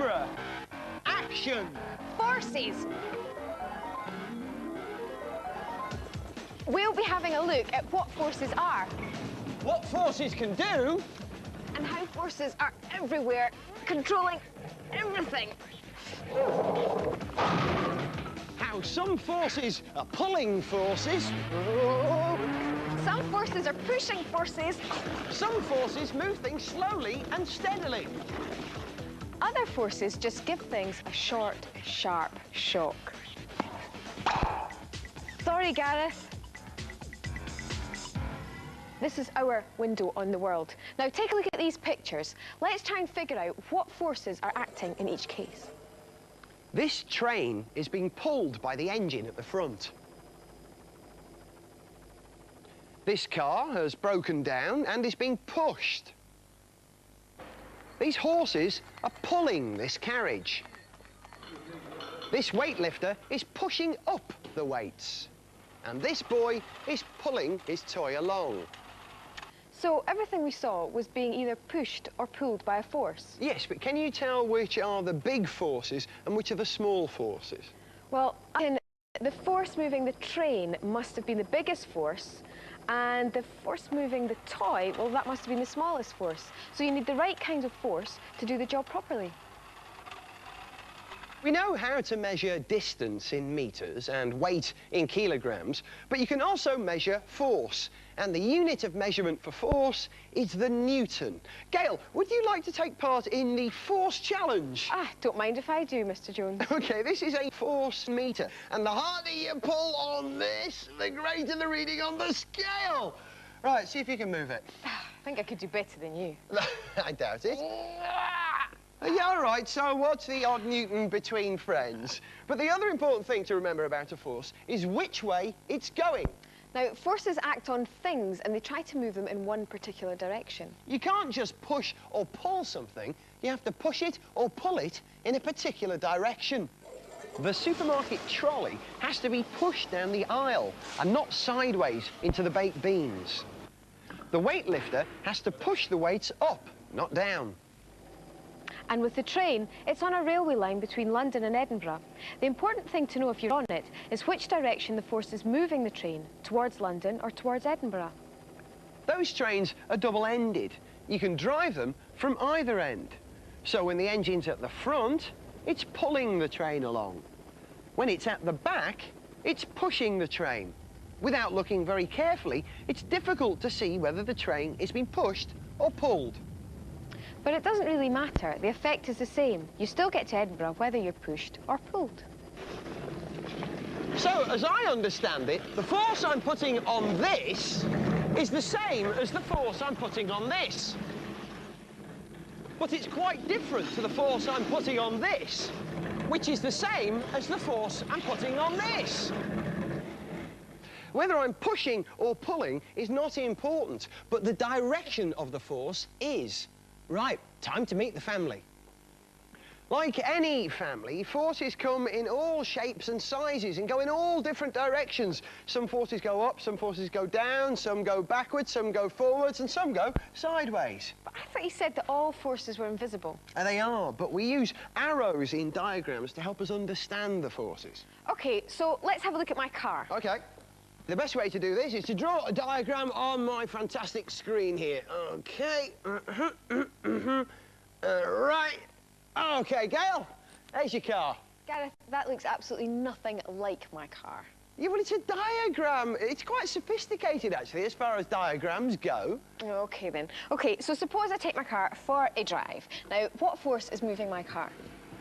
camera, action! Forces. We'll be having a look at what forces are. What forces can do? And how forces are everywhere, controlling everything. How some forces are pulling forces. Some forces are pushing forces. Some forces move things slowly and steadily. Other forces just give things a short, sharp shock. Sorry, Gareth. This is our window on the world. Now take a look at these pictures. Let's try and figure out what forces are acting in each case. This train is being pulled by the engine at the front. This car has broken down and is being pushed. These horses are pulling this carriage. This weightlifter is pushing up the weights. And this boy is pulling his toy along. So everything we saw was being either pushed or pulled by a force? Yes, but can you tell which are the big forces and which are the small forces? Well, the force moving the train must have been the biggest force, and the force moving the toy, well, that must have been the smallest force. So you need the right kind of force to do the job properly. We know how to measure distance in meters and weight in kilograms, but you can also measure force. And the unit of measurement for force is the Newton. Gail, would you like to take part in the force challenge? Don't mind if I do, Mr. Jones. OK, this is a force meter. And the harder you pull on this, the greater the reading on the scale. Right, see if you can move it. I think I could do better than you. I doubt it. Yeah, all right, so what's the odd Newton between friends? But the other important thing to remember about a force is which way it's going. Now, forces act on things and they try to move them in one particular direction. You can't just push or pull something. You have to push it or pull it in a particular direction. The supermarket trolley has to be pushed down the aisle and not sideways into the baked beans. The weightlifter has to push the weights up, not down. And with the train, it's on a railway line between London and Edinburgh. The important thing to know if you're on it is which direction the force is moving the train, towards London or towards Edinburgh. Those trains are double-ended. You can drive them from either end. So when the engine's at the front, it's pulling the train along. When it's at the back, it's pushing the train. Without looking very carefully, it's difficult to see whether the train is being pushed or pulled. But it doesn't really matter. The effect is the same. You still get to Edinburgh whether you're pushed or pulled. So, as I understand it, the force I'm putting on this is the same as the force I'm putting on this. But it's quite different to the force I'm putting on this, which is the same as the force I'm putting on this. Whether I'm pushing or pulling is not important, but the direction of the force is. Right, time to meet the family. Like any family, forces come in all shapes and sizes and go in all different directions. Some forces go up, some forces go down, some go backwards, some go forwards, and some go sideways. But I thought you said that all forces were invisible. And they are, but we use arrows in diagrams to help us understand the forces. OK, so let's have a look at my car. OK. The best way to do this is to draw a diagram on my fantastic screen here. OK. Right. OK, Gail, there's your car. Gareth, that looks absolutely nothing like my car. Yeah, well, it's a diagram. It's quite sophisticated, actually, as far as diagrams go. OK, then. OK, so suppose I take my car for a drive. Now, what force is moving my car?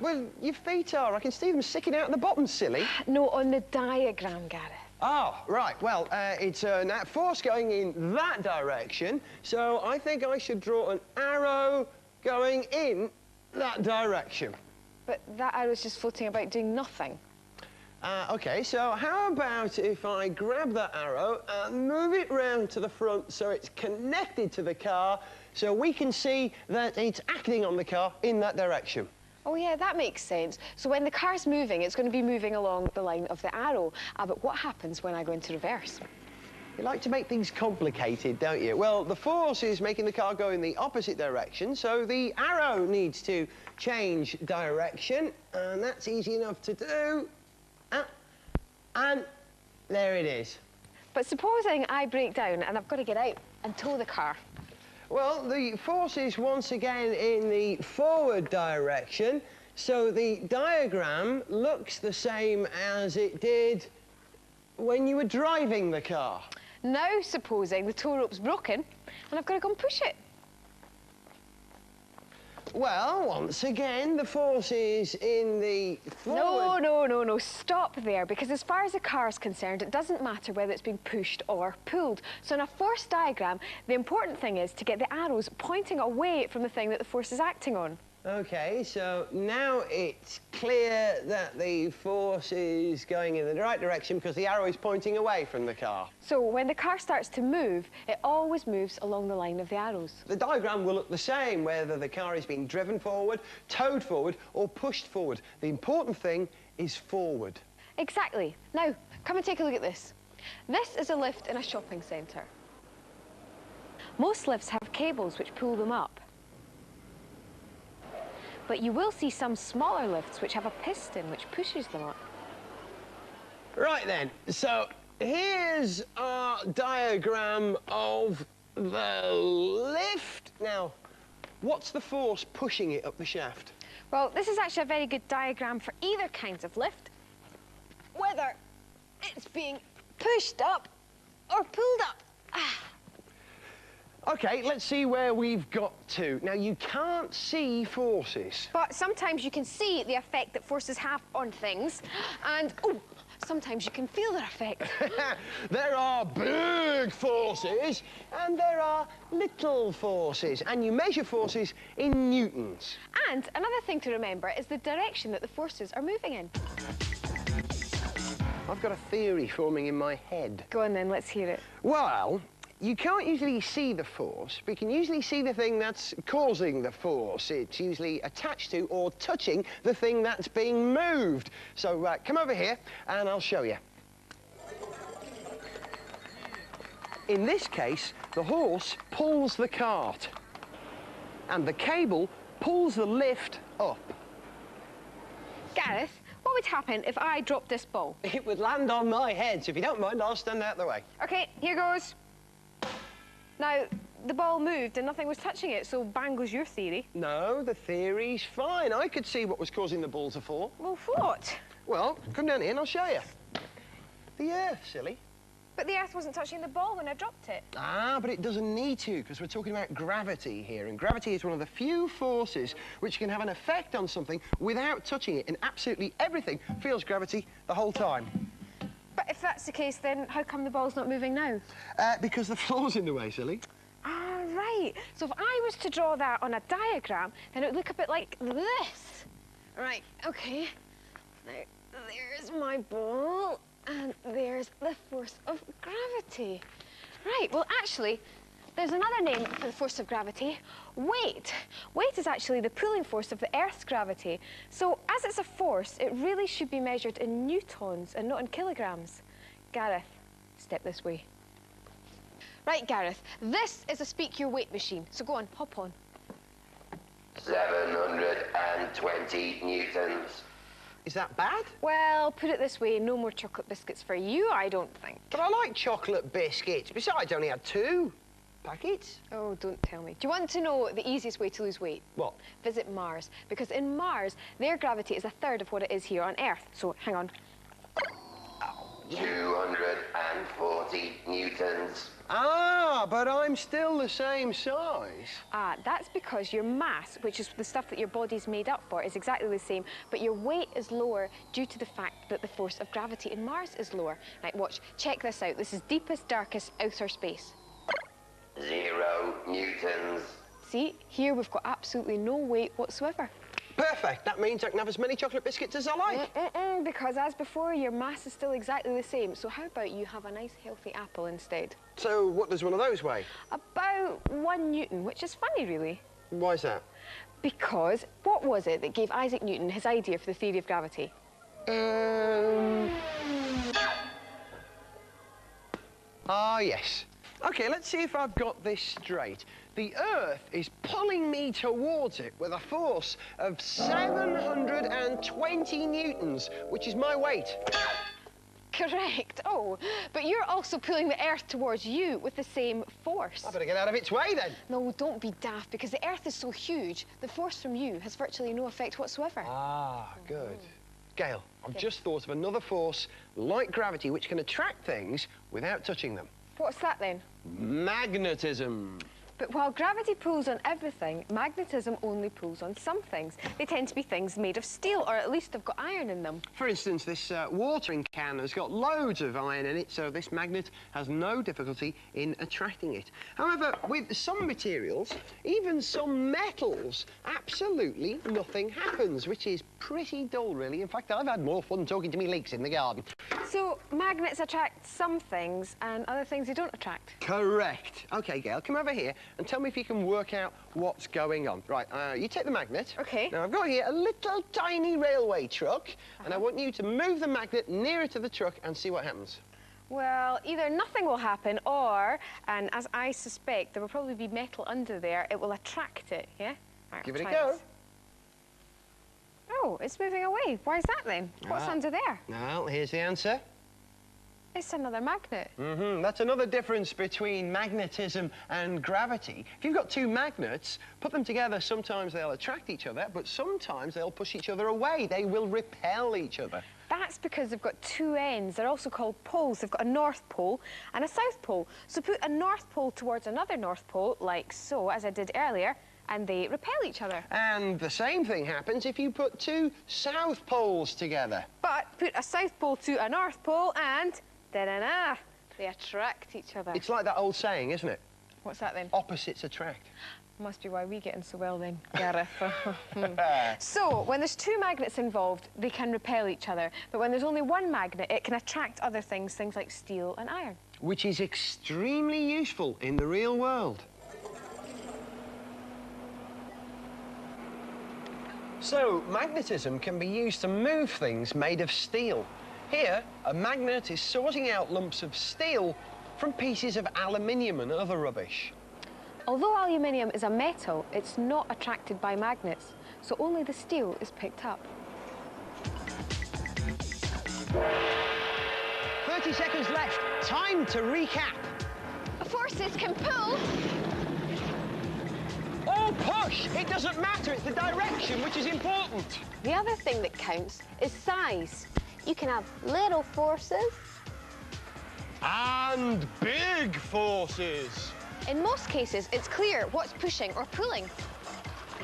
Well, your feet are. I can see them sticking out the bottom, silly. No, on the diagram, Gareth. Oh, right. Well, it's a force going in that direction, so I think I should draw an arrow going in that direction. But that arrow's just floating about doing nothing. OK, so how about if I grab that arrow and move it round to the front so it's connected to the car so we can see that it's acting on the car in that direction? Oh, yeah, that makes sense. So when the car's moving, it's going to be moving along the line of the arrow. But what happens when I go into reverse? You like to make things complicated, don't you? Well, the force is making the car go in the opposite direction, so the arrow needs to change direction, and that's easy enough to do. And there it is. But supposing I break down and I've got to get out and tow the car. Well, the force is once again in the forward direction, so the diagram looks the same as it did when you were driving the car. Now, supposing the tow rope's broken and I've got to go and push it. Well, once again, the force is in the forward... No, stop there, because as far as the car is concerned, it doesn't matter whether it's being pushed or pulled. So in a force diagram, the important thing is to get the arrows pointing away from the thing that the force is acting on. OK, so now it's clear that the force is going in the right direction because the arrow is pointing away from the car. So when the car starts to move, it always moves along the line of the arrows. The diagram will look the same whether the car is being driven forward, towed forward or pushed forward. The important thing is forward. Exactly. Now, come and take a look at this. This is a lift in a shopping centre. Most lifts have cables which pull them up. But you will see some smaller lifts which have a piston which pushes them up. Right then, so here's our diagram of the lift. Now, what's the force pushing it up the shaft? Well, this is actually a very good diagram for either kinds of lift, whether it's being pushed up or pulled up. OK, let's see where we've got to. Now, you can't see forces. But sometimes you can see the effect that forces have on things, and, sometimes you can feel their effect. There are big forces, and there are little forces, and you measure forces in newtons. And another thing to remember is the direction that the forces are moving in. I've got a theory forming in my head. Go on then, let's hear it. Well, you can't usually see the force, but you can usually see the thing that's causing the force. It's usually attached to or touching the thing that's being moved. So come over here and I'll show you. In this case, the horse pulls the cart and the cable pulls the lift up. Gareth, what would happen if I dropped this ball? It would land on my head, so if you don't mind, I'll stand out of the way. OK, here goes. Now, the ball moved and nothing was touching it, so bang goes your theory. No, the theory's fine. I could see what was causing the ball to fall. Well, what? Well, come down here and I'll show you. The Earth, silly. But the Earth wasn't touching the ball when I dropped it. Ah, but it doesn't need to, because we're talking about gravity here, and gravity is one of the few forces which can have an effect on something without touching it, and absolutely everything feels gravity the whole time. But if that's the case, then how come the ball's not moving now? Because the floor's in the way, silly. Ah, right. So if I was to draw that on a diagram, then it would look a bit like this. Right, OK. Now, there's my ball, and there's the force of gravity. Right, well, actually, there's another name for the force of gravity, weight. Weight is actually the pulling force of the Earth's gravity. So as it's a force, it really should be measured in newtons and not in kilograms. Gareth, step this way. Right, Gareth, this is a speak your weight machine. So go on, hop on. 720 newtons. Is that bad? Well, put it this way, no more chocolate biscuits for you, I don't think. But I like chocolate biscuits. Besides, I only had 2 packets. Oh, don't tell me. Do you want to know the easiest way to lose weight? What? Visit Mars. Because in Mars, their gravity is 1/3 of what it is here on Earth. So, hang on. 240 newtons. Ah, but I'm still the same size. Ah, that's because your mass, which is the stuff that your body's made up for, is exactly the same, but your weight is lower due to the fact that the force of gravity in Mars is lower. Right, watch. Check this out. This is deepest, darkest outer space. 0 newtons. See, here we've got absolutely no weight whatsoever. Perfect. That means I can have as many chocolate biscuits as I like. Because as before, your mass is still exactly the same. So how about you have a nice healthy apple instead? So what does one of those weigh? About 1 Newton, which is funny, really. Why is that? Because what was it that gave Isaac Newton his idea for the theory of gravity? Ah, yes. OK, let's see if I've got this straight. The Earth is pulling me towards it with a force of 720 newtons, which is my weight. Correct. Oh, but you're also pulling the Earth towards you with the same force. I better get out of its way, then. No, don't be daft, because the Earth is so huge, the force from you has virtually no effect whatsoever. Ah, good. Gail, I've just thought of another force like gravity which can attract things without touching them. What's that, then? Magnetism. But while gravity pulls on everything, magnetism only pulls on some things. They tend to be things made of steel, or at least have got iron in them. For instance, this watering can has got loads of iron in it, so this magnet has no difficulty in attracting it. However, with some materials, even some metals, absolutely nothing happens, which is pretty dull, really. In fact, I've had more fun talking to me leeks in the garden. So magnets attract some things, and other things they don't attract? Correct. OK, Gail, come over here and tell me if you can work out what's going on. Right, you take the magnet. OK. Now, I've got here a little tiny railway truck, and I want you to move the magnet nearer to the truck and see what happens. Well, either nothing will happen, or, and as I suspect, there will probably be metal under there, it will attract it, yeah? Right, Give it a try go. this. Oh, it's moving away. Why is that, then? What's under there? Well, here's the answer. It's another magnet. That's another difference between magnetism and gravity. If you've got two magnets, put them together, sometimes they'll attract each other, but sometimes they'll push each other away. They will repel each other. That's because they've got two ends. They're also called poles. They've got a north pole and a south pole. So put a north pole towards another north pole, like so, as I did earlier, and they repel each other. And the same thing happens if you put two south poles together. But put a south pole to a north pole and da-da-da, they attract each other. It's like that old saying, isn't it? What's that, then? Opposites attract. Must be why we get in so well, then, Gareth. So, when there's two magnets involved, they can repel each other. But when there's only one magnet, it can attract other things, things like steel and iron. Which is extremely useful in the real world. So, magnetism can be used to move things made of steel. Here, a magnet is sorting out lumps of steel from pieces of aluminium and other rubbish. Although aluminium is a metal, it's not attracted by magnets, so only the steel is picked up. 30 seconds left. Time to recap. Forces can pull. Or push. It doesn't matter. It's the direction which is important. The other thing that counts is size. You can have little forces. And big forces. In most cases, it's clear what's pushing or pulling.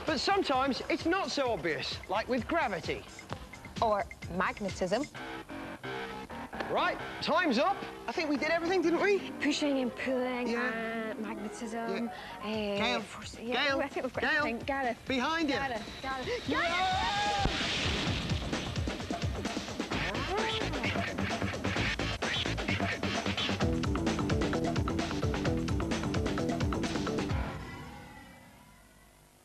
But sometimes it's not so obvious, like with gravity. Or magnetism. Right, time's up. I think we did everything, didn't we? Pushing and pulling, Yeah. magnetism, Gail, force. Gail, I think we've got Gail, everything. Gareth. behind you. Gareth. Yeah!